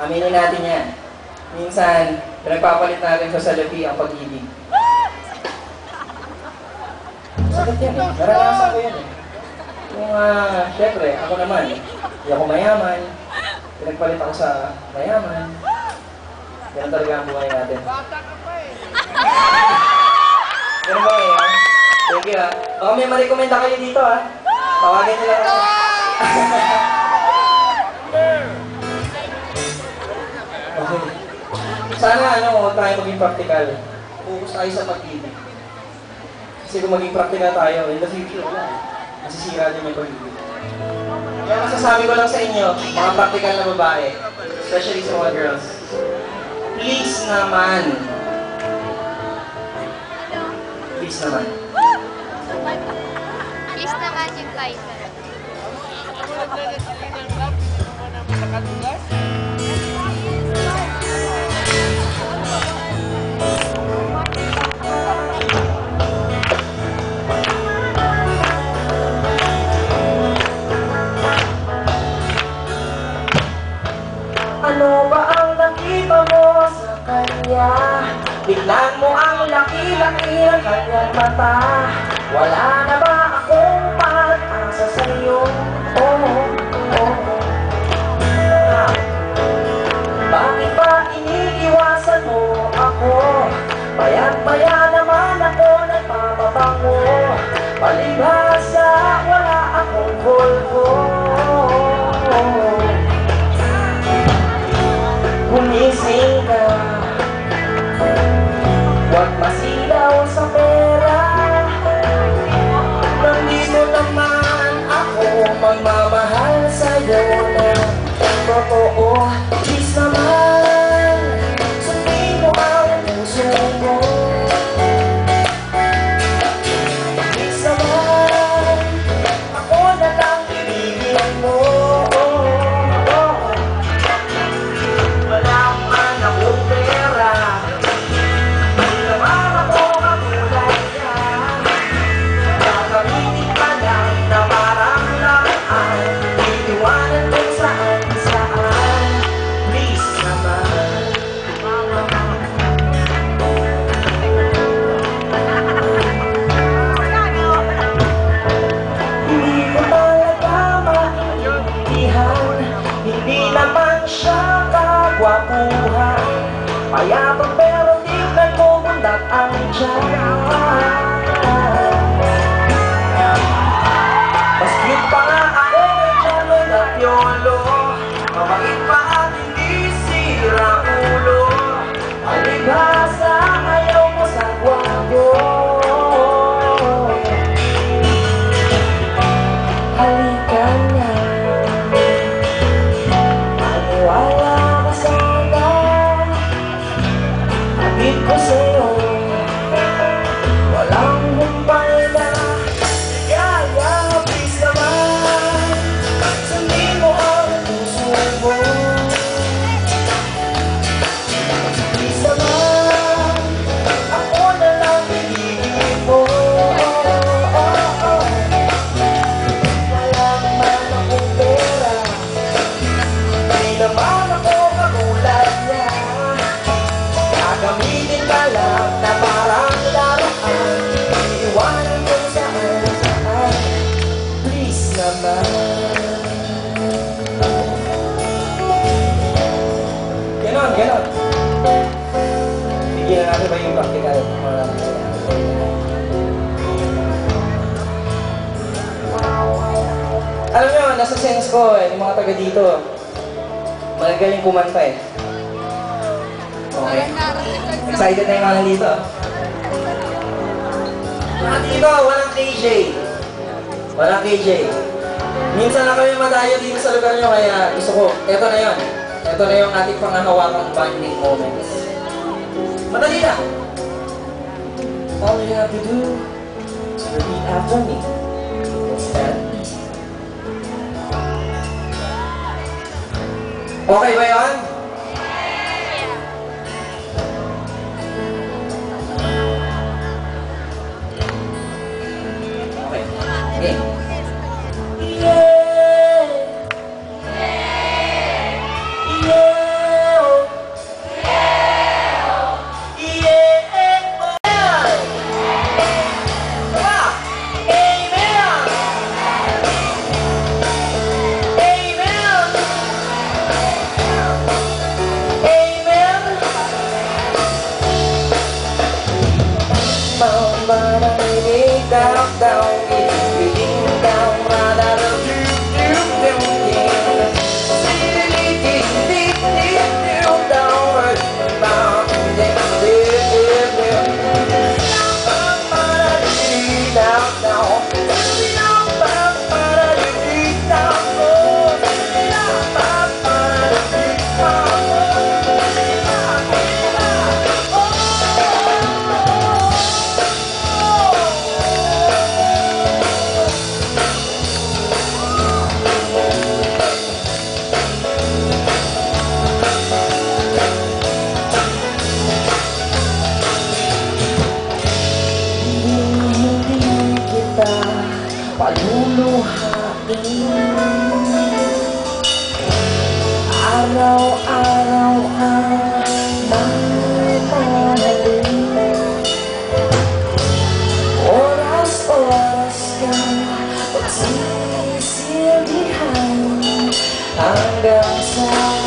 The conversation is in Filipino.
Aminin natin yan. Minsan, pinagpapalit natin sa salapi ang pag-ibig. Sakit yan eh. Naranasan ko yan eh. Yung, syempre, ako naman, hindi ako mayaman. Pinagpalit ako sa mayaman. Ganun talaga ang buhay natin. Ganun ba eh, ha? Thank you, ha? Baka may ma-recommenda kayo dito, ha? Tawagin nila ako. Okay. Sana, huwag tayo maging practical. Focus tayo sa pag-ibig. Kasi kung maging practical tayo, in the future, wala. Masisira din yung pag-ibig. Kaya masasabi ko lang sa inyo, mga practical na babae, especially sa mga girls, please naman. Please naman. Please naman yung Kaiser. Ano ba ang nakita mo sa kanya? Tignan mo ang laki-laki ng kanyang mata. Wala na ba akong pag-asa sa'yo? Bakit ba iniiwasan mo ako? Bayan-baya naman ako nagpapabango. Palibhasa wala akong Volvo. Gumising ka, huwag masilaw sa pera. Nandito naman ako magmamahal sa'yo na totoo. Please naman, sundin mo ang puso mo. Please naman, ako na lang ibigin mo. Payapang pero tignan mo bundat ang tiyan. Mas cute pa nga ako ng chalo na piolo. Mabait pa at hindi sira ulo. Alibhasa ayaw mo sa gwapo. Halika na, maniwala ka sana. Abit ko sa'yo, walang humpay na ligaya. Please naman, sundin mo ang puso mo. Please naman, ako na lang ibigin mo. Wala naman akong pera, di naman ako katulad niya. Gagamitin ka lang na parang laruan. Iiwanan ko saan. Please naman. Ganon, ganon. Bigyan natin ba yung practical? Alam nyo, nasa sense ko yung mga taga dito, magagaling kumanta eh. Okay. Excited na yung mga nandito. Mga dito, walang KJ. Walang KJ. Minsan na kami madayo dito sa lugar nyo, kaya gusto ko, eto na yun. Eto na yung ating pangangawakang bonding moments. Madali na! All you have to do is repeat after me. Instead. Okay ba yun? Okay. Yeah. Yeah. down, getting down, rather than yeah. Paluluhain araw-araw ang mamahalin. Oras-oras kang pagsisilbihan hanggang sa